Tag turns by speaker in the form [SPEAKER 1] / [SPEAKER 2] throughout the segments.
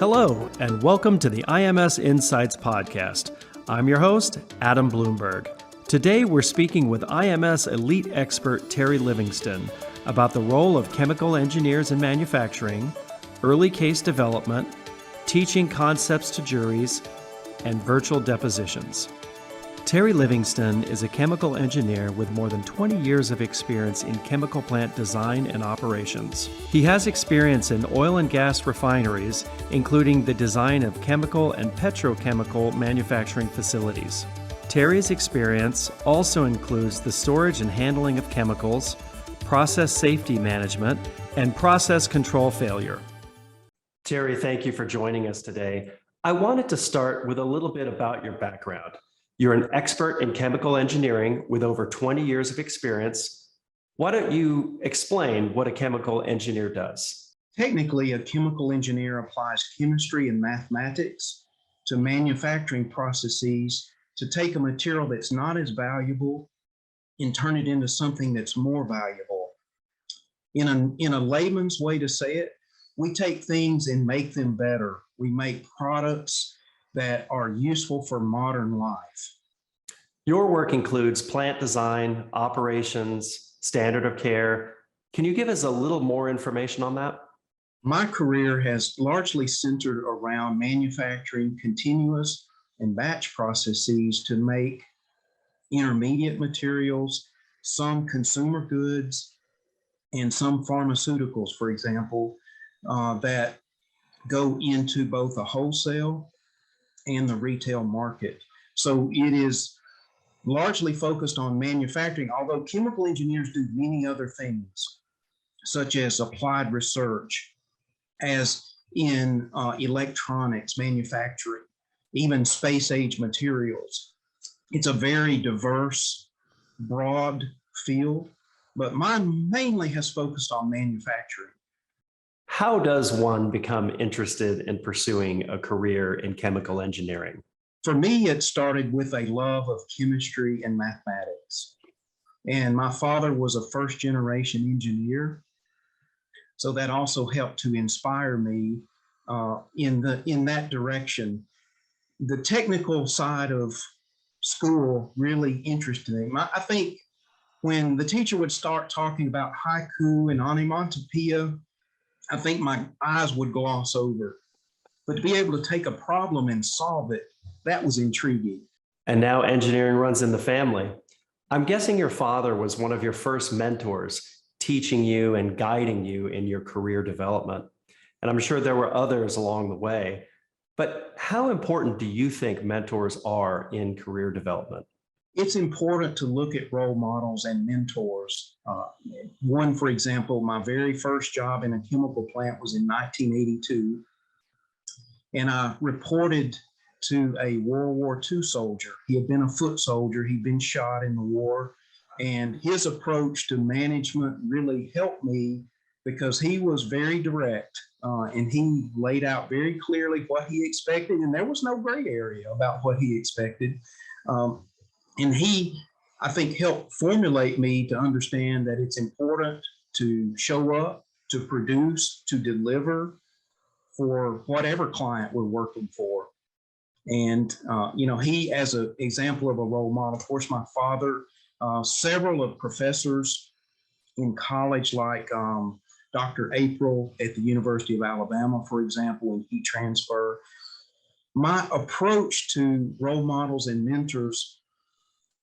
[SPEAKER 1] Hello, and welcome to the IMS Insights Podcast. I'm your host, Adam Bloomberg. Today, we're speaking with IMS elite expert Terry Livingston about the role of chemical engineers in manufacturing, early case development, teaching concepts to juries, and virtual depositions. Terry Livingston is a chemical engineer with more than 20 years of experience in chemical plant design and operations. He has experience in oil and gas refineries, including the design of chemical and petrochemical manufacturing facilities. Terry's experience also includes the storage and handling of chemicals, process safety management, and process control failure. Terry, thank you for joining us today. I wanted to start with a little bit about your background. You're an expert in chemical engineering with over 20 years of experience. Why don't you explain what a chemical engineer does?
[SPEAKER 2] Technically, a chemical engineer applies chemistry and mathematics to manufacturing processes to take a material that's not as valuable and turn it into something that's more valuable. In a layman's way to say it, we take things and make them better. We make products that are useful for modern life.
[SPEAKER 1] Your work includes plant design, operations, standard of care. Can you give us a little more information on that?
[SPEAKER 2] My career has largely centered around manufacturing continuous and batch processes to make intermediate materials, some consumer goods, and some pharmaceuticals, for example, that go into both the wholesale and the retail market. So it is largely focused on manufacturing, although chemical engineers do many other things, such as applied research, as in electronics manufacturing, even space-age materials. It's a very diverse, broad field, but mine mainly has focused on manufacturing.
[SPEAKER 1] How does one become interested in pursuing a career in chemical engineering?
[SPEAKER 2] For me, it started with a love of chemistry and mathematics. And my father was a first-generation engineer, so that also helped to inspire me in that direction. The technical side of school really interested me. I think when the teacher would start talking about haiku and onomatopoeia, I think my eyes would gloss over. But to be able to take a problem and solve it, that was intriguing.
[SPEAKER 1] And now engineering runs in the family. I'm guessing your father was one of your first mentors, teaching you and guiding you in your career development. And I'm sure there were others along the way. But how important do you think mentors are in career development?
[SPEAKER 2] It's important to look at role models and mentors. One, for example, my very first job in a chemical plant was in 1982. And I reported to a World War II soldier. He had been a foot soldier. He'd been shot in the war. And his approach to management really helped me because he was very direct and he laid out very clearly what he expected. And there was no gray area about what he expected. And he, I think, helped formulate me to understand that it's important to show up, to produce, to deliver for whatever client we're working for. And, he, as an example of a role model, of course, my father, several of professors in college, like Dr. April at the University of Alabama, for example, in heat transfer. My approach to role models and mentors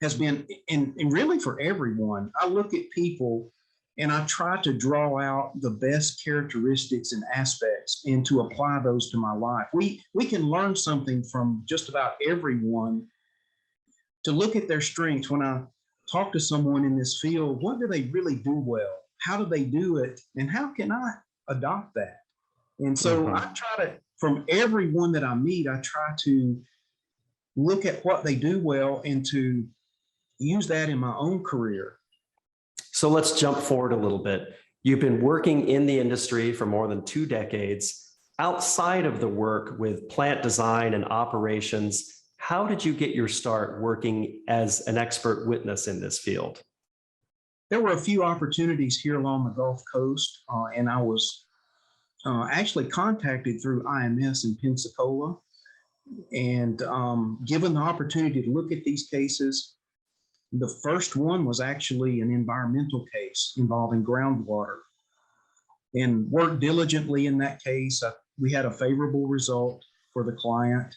[SPEAKER 2] has been, and really for everyone, I look at people and I try to draw out the best characteristics and aspects and to apply those to my life. We can learn something from just about everyone to look at their strengths. When I talk to someone in this field, what do they really do well? How do they do it? And how can I adopt that? And so I try to, from everyone that I meet, I try to look at what they do well and to use that in my own career.
[SPEAKER 1] So let's jump forward a little bit. You've been working in the industry for more than 2 decades. Outside of the work with plant design and operations, how did you get your start working as an expert witness in this field?
[SPEAKER 2] There were a few opportunities here along the Gulf Coast, and I was actually contacted through IMS in Pensacola and given the opportunity to look at these cases. The first one was actually an environmental case involving groundwater, and worked diligently in that case. We had a favorable result for the client,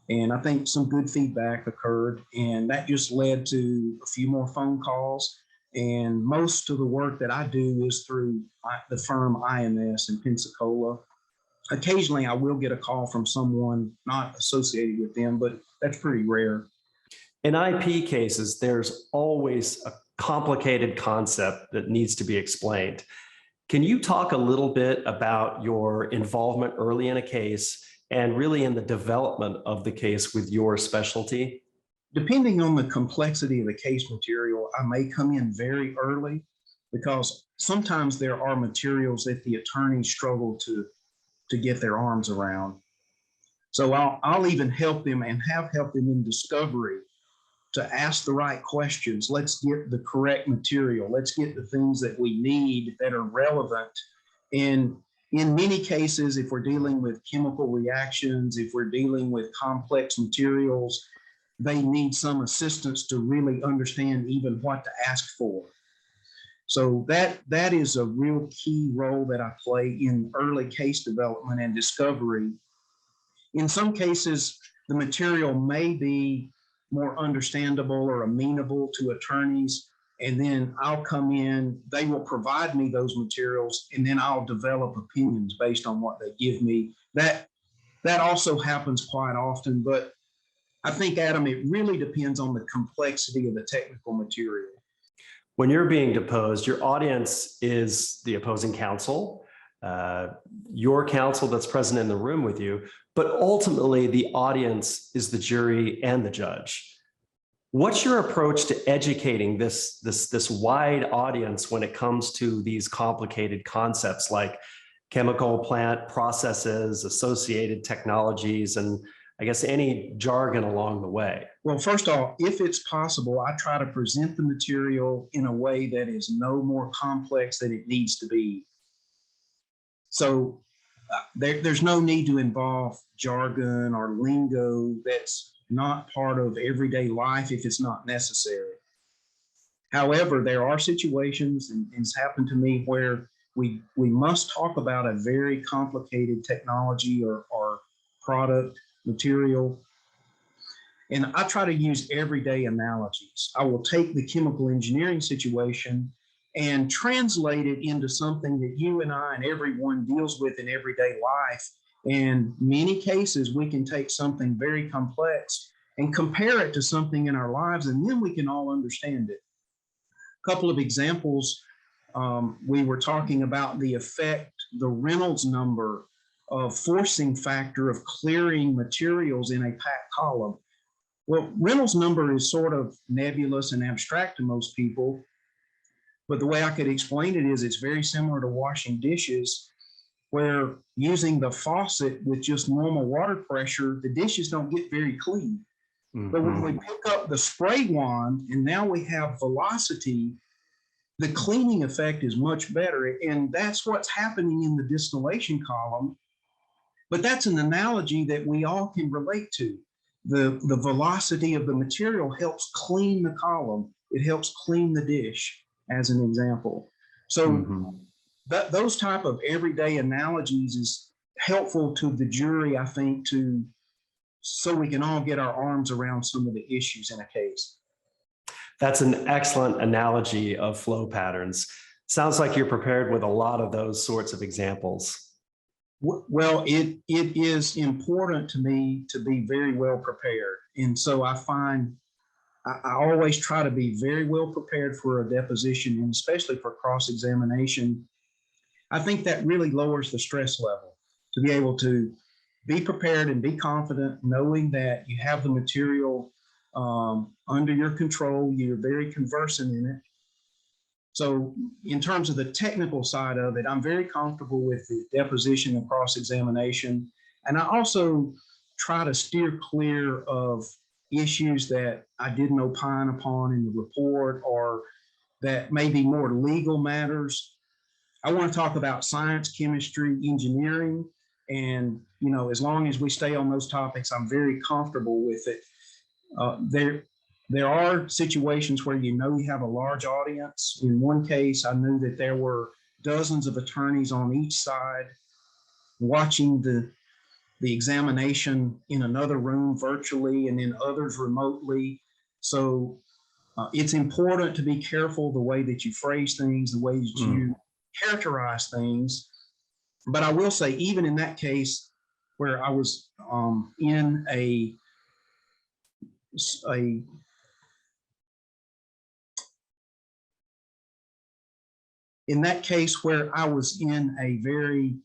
[SPEAKER 2] and I think some good feedback occurred, and that just led to a few more phone calls. And most of the work that I do is through the firm IMS in Pensacola. Occasionally, I will get a call from someone not associated with them, but that's pretty rare.
[SPEAKER 1] In IP cases, there's always a complicated concept that needs to be explained. Can you talk a little bit about your involvement early in a case and really in the development of the case with your specialty?
[SPEAKER 2] Depending on the complexity of the case material, I may come in very early because sometimes there are materials that the attorneys struggle to get their arms around. So I'll even help them and have helped them in discovery to ask the right questions. Let's get the correct material. Let's get the things that we need that are relevant. And in many cases, if we're dealing with chemical reactions, if we're dealing with complex materials, they need some assistance to really understand even what to ask for. So that is a real key role that I play in early case development and discovery. In some cases, the material may be more understandable or amenable to attorneys, and then I'll come in, they will provide me those materials, and then I'll develop opinions based on what they give me. That also happens quite often, but I think, Adam, it really depends on the complexity of the technical material.
[SPEAKER 1] When you're being deposed, your audience is the opposing counsel, your counsel that's present in the room with you, but ultimately the audience is the jury and the judge. What's your approach to educating this wide audience when it comes to these complicated concepts like chemical plant processes, associated technologies, and I guess any jargon along the way?
[SPEAKER 2] Well, first of all, if it's possible, I try to present the material in a way that is no more complex than it needs to be. So there's no need to involve jargon or lingo that's not part of everyday life if it's not necessary. However, there are situations, and it's happened to me, where we must talk about a very complicated technology or product, material. And I try to use everyday analogies. I will take the chemical engineering situation and translate it into something that you and I and everyone deals with in everyday life. In many cases, we can take something very complex and compare it to something in our lives, and then we can all understand it. A couple of examples, we were talking about the effect, the Reynolds number of forcing factor of clearing materials in a packed column. Well, Reynolds number is sort of nebulous and abstract to most people, but the way I could explain it is it's very similar to washing dishes, where using the faucet with just normal water pressure, the dishes don't get very clean. Mm-hmm. But when we pick up the spray wand and now we have velocity, the cleaning effect is much better. And that's what's happening in the distillation column. But that's an analogy that we all can relate to. The velocity of the material helps clean the column. It helps clean the dish, as an example. So those type of everyday analogies is helpful to the jury, I think, so we can all get our arms around some of the issues in a case.
[SPEAKER 1] That's an excellent analogy of flow patterns. Sounds like you're prepared with a lot of those sorts of examples.
[SPEAKER 2] Well, it is important to me to be very well prepared. And so I find I always try to be very well prepared for a deposition, and especially for cross-examination. I think that really lowers the stress level to be able to be prepared and be confident, knowing that you have the material under your control, you're very conversant in it. So in terms of the technical side of it, I'm very comfortable with the deposition and cross-examination. And I also try to steer clear of issues that I didn't opine upon in the report, or that may be more legal matters. I want to talk about science, chemistry, engineering, and as long as we stay on those topics, I'm very comfortable with it. There are situations where you have a large audience. In one case, I knew that there were dozens of attorneys on each side watching the examination in another room virtually, and then others remotely. So it's important to be careful the way that you phrase things, the way that you characterize things. But I will say, even in that case where I was in that case where I was in a very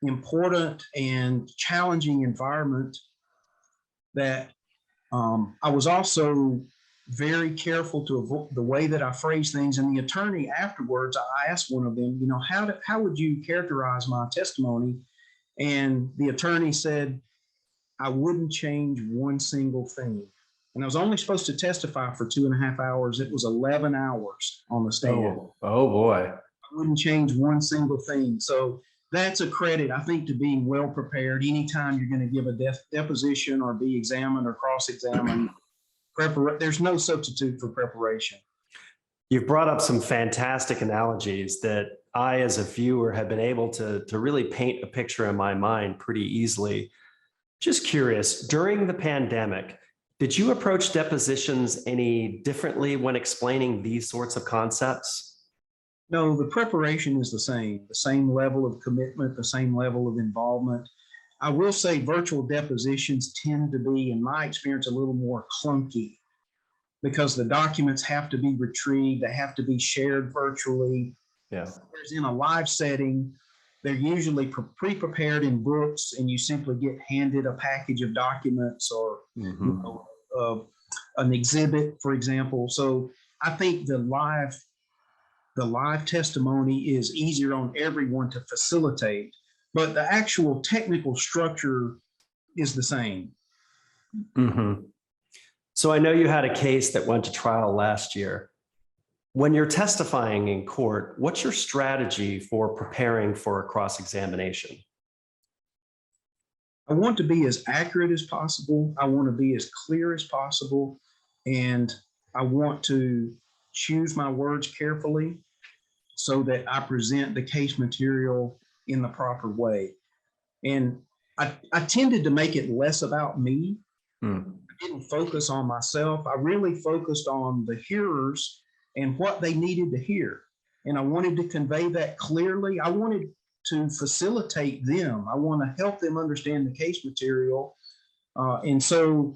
[SPEAKER 2] important and challenging environment, that I was also very careful to avoid the way that I phrase things. And the attorney afterwards, I asked one of them, how would you characterize my testimony? And the attorney said, I wouldn't change one single thing. And I was only supposed to testify for 2.5 hours. It was 11 hours on the stand.
[SPEAKER 3] Oh boy.
[SPEAKER 2] I wouldn't change one single thing. So that's a credit, I think, to being well prepared. Anytime you're going to give a deposition or be examined or cross-examined, there's no substitute for preparation.
[SPEAKER 3] You've brought up some fantastic analogies that I, as a viewer, have been able to really paint a picture in my mind pretty easily. Just curious, during the pandemic, did you approach depositions any differently when explaining these sorts of concepts?
[SPEAKER 2] No, the preparation is the same level of commitment, the same level of involvement. I will say virtual depositions tend to be, in my experience, a little more clunky because the documents have to be retrieved, they have to be shared virtually.
[SPEAKER 3] Yeah.
[SPEAKER 2] Whereas in a live setting, they're usually pre-prepared in books, and you simply get handed a package of documents or an exhibit, for example. So I think the live testimony is easier on everyone to facilitate, but the actual technical structure is the same.
[SPEAKER 3] So I know you had a case that went to trial last year. When you're testifying in court, what's your strategy for preparing for a cross-examination?
[SPEAKER 2] I want to be as accurate as possible. I want to be as clear as possible. And I want to choose my words carefully so that I present the case material in the proper way. And I tended to make it less about me. I didn't focus on myself. I really focused on the hearers and what they needed to hear. And I wanted to convey that clearly. I wanted to facilitate them. I want to help them understand the case material. And so,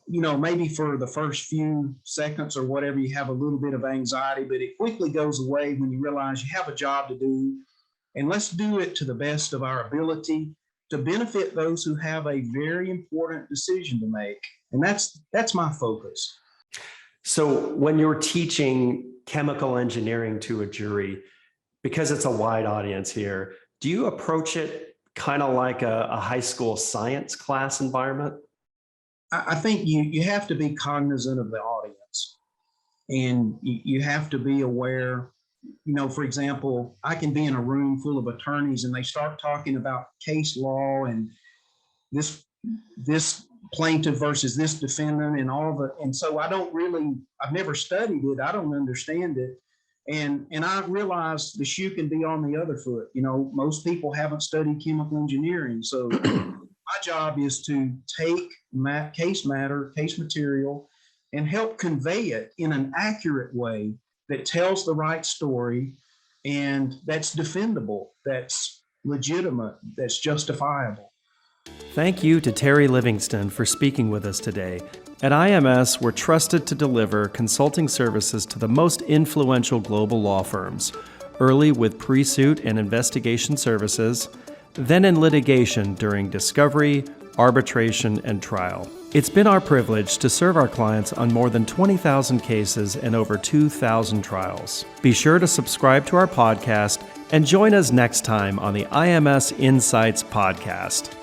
[SPEAKER 2] maybe for the first few seconds or whatever, you have a little bit of anxiety, but it quickly goes away when you realize you have a job to do. And let's do it to the best of our ability to benefit those who have a very important decision to make. And that's my focus.
[SPEAKER 3] So when you're teaching chemical engineering to a jury, because it's a wide audience here, do you approach it kind of like a high school science class environment?
[SPEAKER 2] I think you have to be cognizant of the audience, and you have to be aware. For example, I can be in a room full of attorneys and they start talking about case law and this plaintiff versus this defendant and so I've never studied it. I don't understand it. And I realize the shoe can be on the other foot. Most people haven't studied chemical engineering. So my job is to take case material and help convey it in an accurate way that tells the right story and that's defendable, that's legitimate, that's justifiable.
[SPEAKER 1] Thank you to Terry Livingston for speaking with us today. At IMS, we're trusted to deliver consulting services to the most influential global law firms, early with pre-suit and investigation services, then in litigation during discovery, arbitration, and trial. It's been our privilege to serve our clients on more than 20,000 cases and over 2,000 trials. Be sure to subscribe to our podcast and join us next time on the IMS Insights podcast.